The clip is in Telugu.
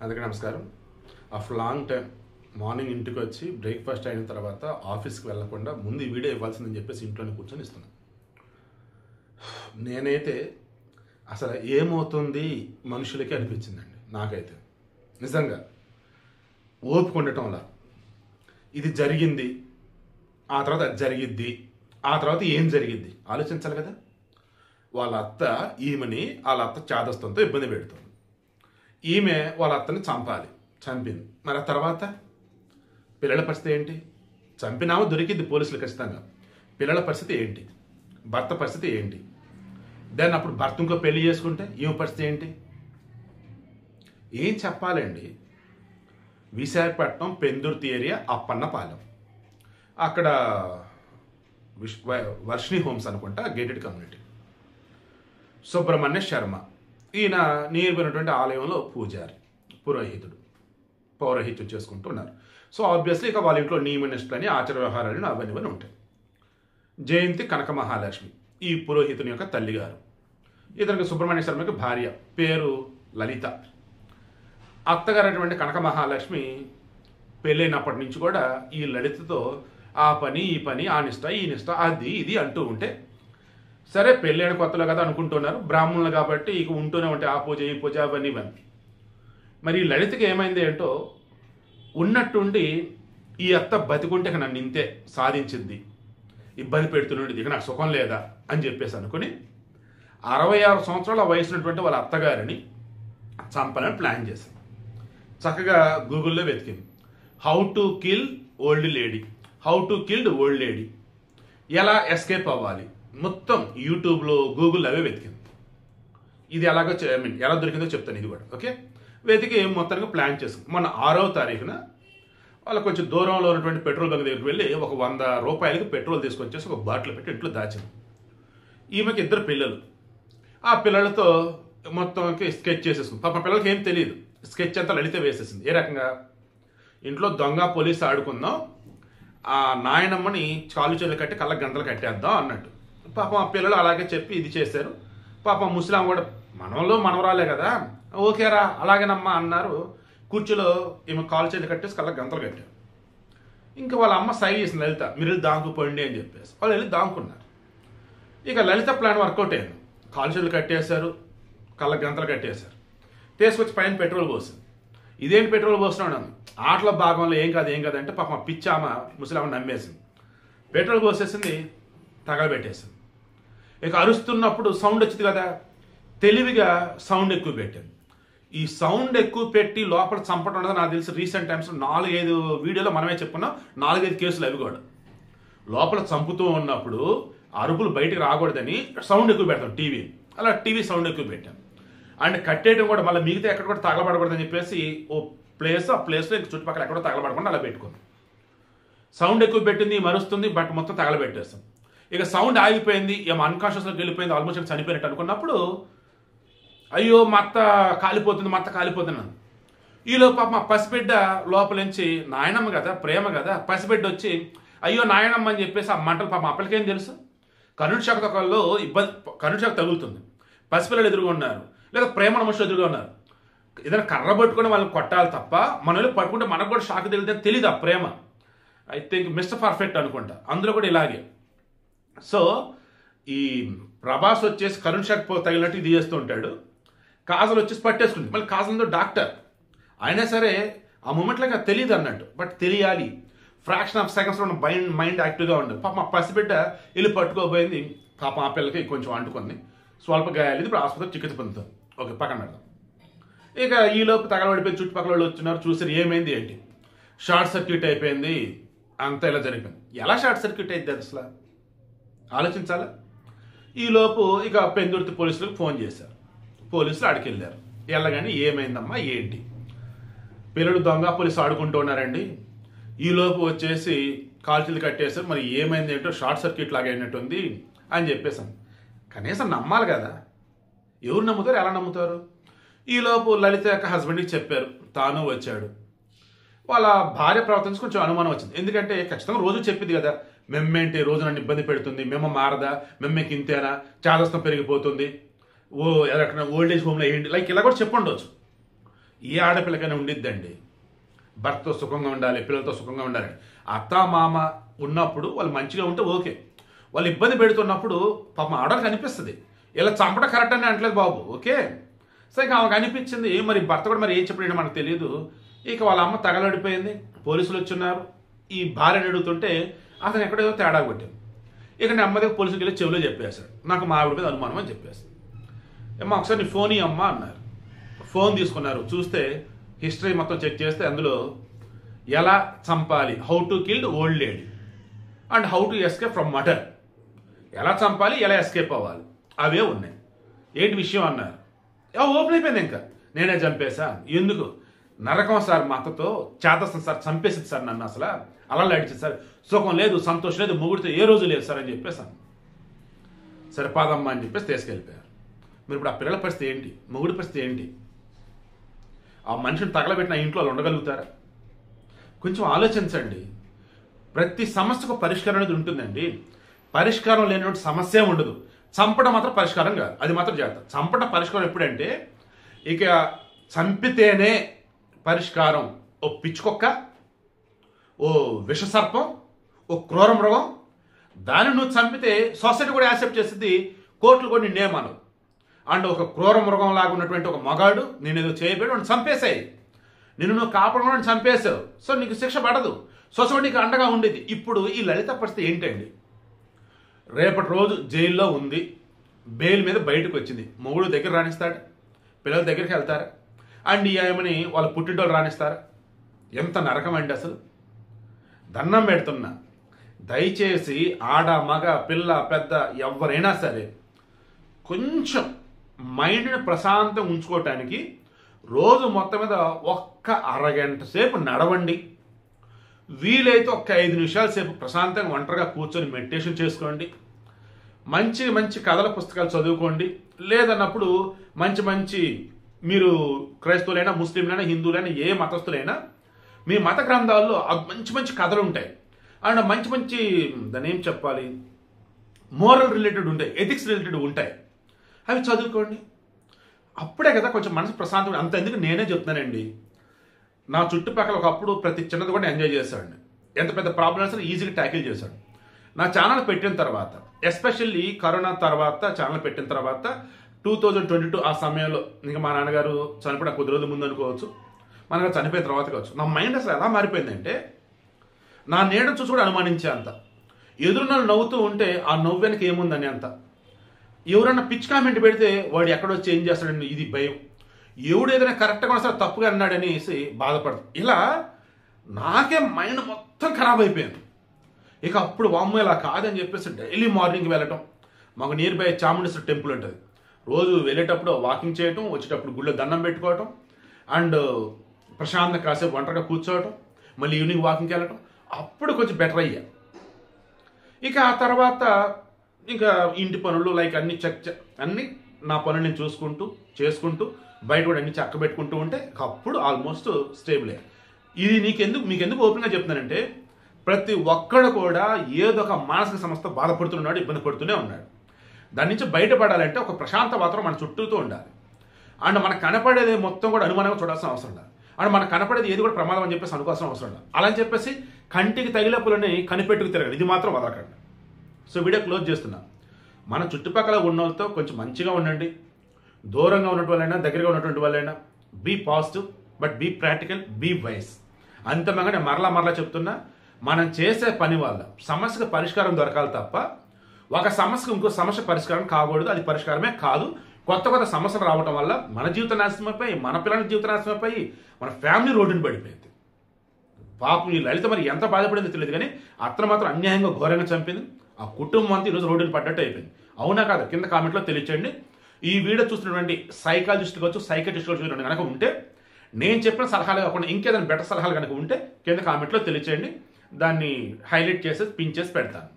అందరికీ నమస్కారం. ఆఫ్టర్ లాంగ్ టైం మార్నింగ్ ఇంటికి వచ్చి బ్రేక్ఫాస్ట్ అయిన తర్వాత ఆఫీస్కి వెళ్లకుండా ముందు ఈ వీడియో ఇవ్వాల్సిందని చెప్పేసి ఇంట్లోనే కూర్చొని ఇస్తున్నాను. నేనైతే అసలు ఏమవుతుంది మనుషులకి అనిపించిందండి. నాకైతే నిజంగా ఓపిక ఉండటం వల్ల ఇది జరిగింది, ఆ తర్వాత అది జరిగిద్ది, ఆ తర్వాత ఏం జరిగిద్ది ఆలోచించాలి కదా. వాళ్ళ అత్త ఈమెని వాళ్ళ అత్త చాదస్తంతో ఇబ్బంది పెడుతుంది. ఈమె వాళ్ళ అత్తని చంపింది. మరి ఆ తర్వాత పిల్లల పరిస్థితి ఏంటి? చంపినామో దొరికింది పోలీసులు ఖచ్చితంగా. పిల్లల పరిస్థితి ఏంటి? భర్త పరిస్థితి ఏంటి? దాన్ని అప్పుడు భర్త ఇంకో పెళ్లి చేసుకుంటే ఈమె పరిస్థితి ఏంటి? ఏం చెప్పాలండి. విశాఖపట్నం పెందుర్తి ఏరియా అప్పన్నపాలెం, అక్కడ వర్షిణి హోమ్స్ అనుకుంటా, గేటెడ్ కమ్యూనిటీ. సుబ్రహ్మణ్య శర్మ ఈయన నేర్పినటువంటి ఆలయంలో పూజారి, పౌరోహిత్యం చేసుకుంటూ ఉన్నారు. సో ఆబ్వియస్లీ ఇక వాళ్ళ ఇంట్లో నియమనిష్టలని ఆచార వ్యవహారాలు అవన్నీ ఉంటాయి. జయంతి కనక మహాలక్ష్మి ఈ పురోహితుని యొక్క తల్లిగారు. ఇతనికి సుబ్రహ్మణ్య శర్మకి భార్య, పేరు లలిత. అత్తగారు అటువంటి కనక మహాలక్ష్మి పెళ్ళైనప్పటి నుంచి కూడా ఈ లలితతో ఆ పని ఈ పని, ఆ నిష్ట ఈ నిష్ట, అది ఇది అంటూ ఉంటే, సరే పెళ్ళైన కొత్తలో కదా అనుకుంటున్నారు, బ్రాహ్మణులు కాబట్టి ఇక ఉంటూనే ఉంటాయి ఆ పూజ ఈ పూజ అవన్నీ ఇవన్నీ. మరి ఈ లలితకి ఏమైంది ఏంటో, ఉన్నట్టుండి ఈ అత్త బతికుంటే నన్ను ఇంతే సాధించింది, ఇబ్బంది పెడుతుండేది, ఇక నాకు సుఖం లేదా అని చెప్పేసి అనుకుని 66 సంవత్సరాల వయసున్నటువంటి వాళ్ళ అత్తగారిని చంపాలని ప్లాన్ చేశాను. చక్కగా గూగుల్లో వెతికింది, how to kill old lady, ఎలా ఎస్కేప్ అవ్వాలి, మొత్తం యూట్యూబ్లో గూగుల్ అవే వెతికింది. ఇది ఎలాగో ఎలా దొరికిందో చెప్తాను ఇది కూడా. ఓకే, వెతికి మొత్తానికి ప్లాన్ చేసుకుంది. మొన్న 6వ తారీఖున వాళ్ళకి కొంచెం దూరంలో ఉన్నటువంటి పెట్రోల్ బంక్ దగ్గరికి వెళ్ళి ఒక 100 రూపాయలకి పెట్రోల్ తీసుకొచ్చేసి ఒక బాటిల్ పెట్టి ఇంట్లో దాచింది. ఈమెకి 2 పిల్లలు. ఆ పిల్లలతో మొత్తంకి స్కెచ్ చేసేసుకుంది. పాప పిల్లలకి ఏం తెలియదు, స్కెచ్ అంతా లలిత వేసేసింది. ఏ రకంగా, ఇంట్లో దొంగ పోలీసు ఆడుకుందాం, ఆ నాయనమ్మని కాలు చేతులు కట్టి కళ్ళ గంటలు కట్టేద్దాం అన్నట్టు. పాపం ఆ పిల్లలు అలాగే చెప్పి ఇది చేశారు. పాపం ముస్లాం కూడా మనవరాలే కదా, ఓకేరా అలాగేనమ్మా అన్నారు. కూర్చులో ఈమె కాలు చేతులు కట్టేసి కళ్ళ గంటలు కట్టారు. ఇంకా వాళ్ళ అమ్మ సైగ చేసింది, లలిత మీరు వెళ్ళి దాంకుపోండి అని చెప్పేసి. వాళ్ళు వెళ్ళి దాంకున్నారు. ఇక లలిత ప్లాన్ వర్కౌట్ అయింది. కాలు చేతులు కట్టేశారు, కళ్ళ గంటలు కట్టేశారు. తీసుకొచ్చి పైన పెట్రోల్ పోసింది. ఇదేంటి పెట్రోల్ పోస్తున్నాడు, ఆటల భాగంలో ఏం కాదు అంటే పాపం పిచ్చామ ముసలామ నమ్మేసింది. పెట్రోల్ పోసేసింది, తగలబెట్టేసింది. ఇక అరుస్తున్నప్పుడు సౌండ్ వచ్చింది కదా, తెలివిగా సౌండ్ ఎక్కువ పెట్టాను. ఈ సౌండ్ ఎక్కువ పెట్టి లోపల చంపడం అనేది నాకు తెలిసి రీసెంట్ టైమ్స్ 4-5 వీడియోలో మనమే చెప్పుకున్నాం. 4-5 కేసులు అవి కూడా. లోపల చంపుతూ ఉన్నప్పుడు అరుపులు బయటకు రాకూడదని సౌండ్ ఎక్కువ పెడతాం, టీవీ సౌండ్ ఎక్కువ పెట్టాను. అండ్ కట్టేయడం కూడా మళ్ళీ మిగతా ఎక్కడ కూడా తగలబడకూడదని చెప్పేసి ఆ ప్లేస్లో చుట్టుపక్కల ఎక్కడో తగలబడకుండా అలా పెట్టుకుంది. సౌండ్ ఎక్కువ పెట్టింది, మరుస్తుంది, బట్ మొత్తం తగలబెట్టేస్తాం. ఇక సౌండ్ ఆగిపోయింది, ఏమో అన్కాన్షియస్లోకి వెళ్ళిపోయింది, ఆల్మోస్ట్ చనిపోయినట్టు అనుకున్నప్పుడు, అయ్యో మా అత్త కాలిపోతున్నాను. ఈలోపు పాప మా పసిబిడ్డ లోపల నుంచి, నాయనమ్మ కదా, ప్రేమ కదా, పసిబిడ్డ వచ్చి అయ్యో నాయనమ్మ అని చెప్పేసి ఆ మంటలు పాప అప్పటికేం తెలుసు, కరెంట్ షాక్ తగులుతుంది, పసిపిల్లలు ఎదురుగా ఉన్నారు, లేదా ప్రేమ మనుషులు ఎదురుగా ఉన్నారు. ఏదైనా కర్ర పట్టుకొని వాళ్ళని కొట్టాలి తప్ప మనల్ని పట్టుకుంటే మనకు కూడా షాక్ తెలియదని తెలియదు. ఆ ప్రేమ ఐ థింక్ మిస్టర్ పర్ఫెక్ట్ అనుకుంటా, అందులో కూడా ఇలాగే. సో ఈ ప్రభాస్ వచ్చేసి కరెంట్ షాక్ తగిలినట్టు ఇది చేస్తూ ఉంటాడు, కాజల్ వచ్చేసి పట్టేసుకుంది. మళ్ళీ కాజల్తో డాక్టర్ అయినా సరే ఆ మూమెంట్లో నాకు తెలియదు అన్నట్టు, బట్ తెలియాలి. ఫ్రాక్షన్ ఆఫ్ సెకండ్స్లో మైండ్ యాక్టివ్గా ఉండదు. పాప మా పసిబిడ్డ వెళ్ళి పట్టుకోబోయింది, పాప ఆ పిల్లకి కొంచెం అంటుకుంది, స్వల్ప గాయాలు, ఇప్పుడు ఆసుపత్రి చికిత్స పొందుతుంది. ఓకే, పక్కన పెడదాం. ఇక ఈలోపు తగలబడిపోయి చుట్టుపక్కల వాళ్ళు వచ్చున్నారు, చూసారు ఏమైంది ఏంటి, షార్ట్ సర్క్యూట్ అయిపోయింది, అంతా ఇలా జరిగిపోయింది. ఎలా షార్ట్ సర్క్యూట్ అయింది అసలు ఆలోచించాలా. ఈలోపు ఇక పెందుర్తి పోలీసులకు ఫోన్ చేశారు. పోలీసులు ఆడికి వెళ్ళారు. వెళ్ళగానే ఏమైందమ్మా ఏంటి, పిల్లలు దొంగ పోలీసు ఆడుకుంటూ ఉన్నారండి, ఈలోపు వచ్చేసి కాల్చీలు కట్టేశారు, మరి ఏమైంది ఏంటో షార్ట్ సర్క్యూట్ లాగా అయినట్టుంది అని చెప్పేసాను. కనీసం నమ్మాలి కదా, ఎవరు నమ్ముతారు, ఎలా నమ్ముతారు. ఈలోపు లలిత యొక్క హస్బెండ్కి చెప్పారు, తాను వచ్చాడు. వాళ్ళ భార్య ప్రవర్తించి కొంచెం అనుమానం వచ్చింది. ఎందుకంటే ఖచ్చితంగా రోజు చెప్పింది కదా, మెమ్మేంటి రోజు నన్ను ఇబ్బంది పెడుతుంది, మెమ్మ మారదా, మెమ్మకి ఇంతేనా, చాదస్తం పెరిగిపోతుంది, ఓల్డ్ ఏజ్ హోమ్లో ఏంటి, లైక్ ఇలా కూడా చెప్పండవచ్చు. ఏ ఆడపిల్లకైనా ఉండిద్దండి. భర్తతో సుఖంగా ఉండాలి, పిల్లలతో సుఖంగా ఉండాలి. అత్త మామ ఉన్నప్పుడు వాళ్ళు మంచిగా ఉంటే ఓకే. వాళ్ళు ఇబ్బంది పెడుతున్నప్పుడు పాపం ఆడవాళ్ళకి అనిపిస్తుంది, ఇలా చంపడం కరెక్ట్ అని అంటలేదు బాబు, ఓకే. సో ఇక ఆమెకు అనిపించింది, మరి భర్త కూడా మరి ఏం చెప్పాడో మనకు తెలియదు. ఇక వాళ్ళ అమ్మ తగలడిపోయింది, పోలీసులు వచ్చున్నారు. ఈ భార్యను అడుగుతుంటే అతను ఎక్కడో తేడా కొట్టింది. ఇక నెమ్మదిగా పోలీసులకి వెళ్ళి చెవిలో చెప్పేశాడు, నాకు మా ఆవిడ మీద అనుమానం అని చెప్పేసి. ఏమో ఒకసారి నీ ఫోన్ ఇవ్వమ్మా అన్నారు. ఫోన్ తీసుకున్నారు. చూస్తే హిస్టరీ మొత్తం చెక్ చేస్తే అందులో ఎలా చంపాలి, how to killed old lady and how to escape from murder, ఎలా చంపాలి, ఎలా ఎస్కేప్ అవ్వాలి, అవే ఉన్నాయి. ఏంటి విషయం అన్నారు. ఓపెన్ అయిపోయింది. ఇంకా నేనే చంపేశా. ఎందుకు? నరకం సార్, మా అత్తతో చేతస్తాను సార్, చంపేసింది సార్ నన్ను, అసలు అలా అడిచింది సార్, సుఖం లేదు, సంతోషం లేదు, మొగుడితో ఏ రోజు లేదు సార్ అని చెప్పేసాను. సరే పాదమ్మా అని చెప్పేసి తీసుకెళ్ళిపోయారు. మీరు ఇప్పుడు ఆ పిల్లల పరిస్థితి ఏంటి, మొగుడి పరిస్థితి ఏంటి? ఆ మనిషిని తగలబెట్టిన ఇంట్లో వాళ్ళు ఉండగలుగుతారా? కొంచెం ఆలోచించండి. ప్రతి సమస్యకు పరిష్కారం అనేది ఉంటుందండి. పరిష్కారం లేనటువంటి సమస్య ఉండదు. చంపడం మాత్రం పరిష్కారం కాదు, అది మాత్రం జాగ్రత్త. చంపడం పరిష్కారం ఎప్పుడంటే, ఇక చంపితేనే పరిష్కారం. ఓ పిచ్చుకొక్క, ఓ విషసర్పం, ఓ క్రూర మృగం, దాన్ని నువ్వు చంపితే సొసైటీ కూడా యాక్సెప్ట్ చేస్తుంది, కోర్టులు కూడా నిన్నేమనవు. అండ్ ఒక క్రూర మృగం లాగా ఉన్నటువంటి ఒక మగాడు నేను ఏదో చేయబడి వాడిని చంపేసాయి, నిన్ను నువ్వు కాపాడమని చంపేశావు, సో నీకు శిక్ష పడదు, సొసైటీ నీకు అండగా ఉండేది. ఇప్పుడు ఈ లలిత పరిస్థితి ఏంటండి? రేపటి రోజు జైల్లో ఉంది, బెయిల్ మీద బయటకు వచ్చింది, మొగుడు దగ్గర రాణిస్తాడు, పిల్లల దగ్గరికి వెళ్తారు, అండ్ ఏమని వాళ్ళ పుట్టింటోళ్ళు రాణిస్తారు. ఎంత నరకం అండి అసలు. దండం పెడుతున్నా, దయచేసి ఆడ మగ పిల్ల పెద్ద ఎవరైనా సరే కొంచెం మైండ్ని ప్రశాంతంగా ఉంచుకోవటానికి రోజు మొత్తం మీద ఒక్క అరగంట సేపు నడవండి. వీలైతే ఒక్క 5 నిమిషాల సేపు ప్రశాంతంగా ఒంటరిగా కూర్చొని మెడిటేషన్ చేసుకోండి. మంచి మంచి కథల పుస్తకాలు చదువుకోండి. లేదన్నప్పుడు మంచి మంచి, మీరు క్రైస్తవులైనా ముస్లింలైనా హిందువులైనా ఏ మతస్థులైనా మీ మత గ్రంథాల్లో మంచి మంచి కథలు ఉంటాయి. అండ్ మంచి మంచి, దాన్ని ఏం చెప్పాలి, మోరల్ రిలేటెడ్ ఉంటాయి, ఎథిక్స్ రిలేటెడ్ ఉంటాయి. అవి చదువుకోండి. అప్పుడే కదా కొంచెం మనసు ప్రశాంతం. అంత ఎందుకు నేనే చెప్తున్నానండి, నా చుట్టుపక్కల ఒకప్పుడు ప్రతి చిన్నది కూడా ఎంజాయ్ చేశాడు. ఎంత పెద్ద ప్రాబ్లమ్స్ అని ఈజీగా ట్యాకిల్ చేశాడు. నా ఛానల్ పెట్టిన తర్వాత, ఎస్పెషల్లీ కరోనా తర్వాత ఛానల్ పెట్టిన తర్వాత 2022 ఆ సమయంలో, ఇంకా మా నాన్నగారు చనిపోయిన కొద్ది రోజుల ముందు అనుకోవచ్చు, మా నాన్నగారు చనిపోయిన తర్వాత కావచ్చు, నా మైండ్ అసలు ఎలా మారిపోయిందంటే, నా నీడను చూసి కూడా అనుమానించే అంత, ఎదురున్న నవ్వుతూ ఉంటే ఆ నవ్వు వెనక ఏముందని అంత, ఎవరన్నా పిచ్ కామెంట్ పెడితే వాడు ఎక్కడో చేంజ్ చేస్తాడని ఇది భయం, ఎవడు ఏదైనా కరెక్ట్గా వస్తే తప్పుగా అన్నాడనేసి బాధపడదు. ఇలా నాకే మైండ్ మొత్తం ఖరాబ్ అయిపోయింది. ఇక అప్పుడు వామ్మ ఇలా కాదని చెప్పేసి డైలీ మార్నింగ్ వెళ్ళటం. మాకు నియర్ బై చాముండేశ్వరి టెంపుల్ ఉంటుంది. రోజు వెళ్ళేటప్పుడు వాకింగ్ చేయటం, వచ్చేటప్పుడు గుళ్ళో దండం పెట్టుకోవటం, అండ్ ప్రశాంతంగా కాసేపు ఒంటరిగా కూర్చోవటం, మళ్ళీ ఈవినింగ్ వాకింగ్కి వెళ్ళటం. అప్పుడు కొంచెం బెటర్ అయ్యా. ఇక ఆ తర్వాత ఇంకా ఇంటి పనులు లైక్ అన్ని అన్నీ నా పనులు నేను చేసుకుంటూ బయట కూడా అన్ని చక్క పెట్టుకుంటూ ఉంటే అప్పుడు ఆల్మోస్ట్ స్టేబుల్ అయ్యా. ఇది మీకెందుకు ఓపెన్గా చెప్తున్నానంటే, ప్రతి ఒక్కడు కూడా ఏదో ఒక మానసిక సమస్యతో బాధపడుతున్నాడు, ఇబ్బంది పడుతూనే ఉన్నాడు. దాని నుంచి బయటపడాలంటే ఒక ప్రశాంత వాతావరణం మన చుట్టూతో ఉండాలి. అండ్ మనకు కనపడేది మొత్తం కూడా అనుమానంగా చూడాల్సిన అవసరం లేదు. అండ్ మనకు కనపడేది ఏది కూడా ప్రమాదం అని చెప్పేసి అనుకోవాల్సిన అవసరం లేదు. అలా అని చెప్పేసి కంటికి తగిలే పులని కనిపెట్టుకు తిరగదు, ఇది మాత్రం వదలకండి. సో వీడియో క్లోజ్ చేస్తున్నా. మన చుట్టుపక్కల ఉన్న వాళ్ళతో కొంచెం మంచిగా ఉండండి. దూరంగా ఉన్నటువంటి వాళ్ళైనా దగ్గరగా ఉన్నటువంటి వాళ్ళైనా be positive, but be practical, be wise. అంతిమంగా నేను మరలా చెప్తున్నా, మనం చేసే పని వల్ల సమస్యకు పరిష్కారం దొరకాలి తప్ప ఒక సమస్యకు ఇంకో సమస్య పరిష్కారం కాకూడదు. అది పరిష్కారమే కాదు. కొత్త సమస్యలు రావటం వల్ల మన జీవిత నాశనమైపోయి, మన పిల్లల జీవిత నాశనమైపోయి, మన ఫ్యామిలీ రోడ్డుని పడిపోయింది. పాపం ఈ లలిత మరి ఎంత బాధపడిందో తెలియదు, కానీ అతను మాత్రం అన్యాయంగా ఘోరంగా చంపింది. ఆ కుటుంబం అంతా ఈరోజు రోడ్డుని పడ్డట్టు అయిపోయింది. అవునా కాదు? కింద కామెంట్లో తెలియచేయండి. ఈ వీడియో చూస్తున్నటువంటి సైకాలజిస్ట్ కావచ్చు, సైకటిస్ట్ కావచ్చు కనుక ఉంటే, నేను చెప్పిన సలహాలు కాకుండా ఇంకేదైనా బెటర్ సలహాలు కనుక ఉంటే కింద కామెంట్లో తెలియచేయండి. దాన్ని హైలైట్ చేసి పిన్ చేసి పెడతాను.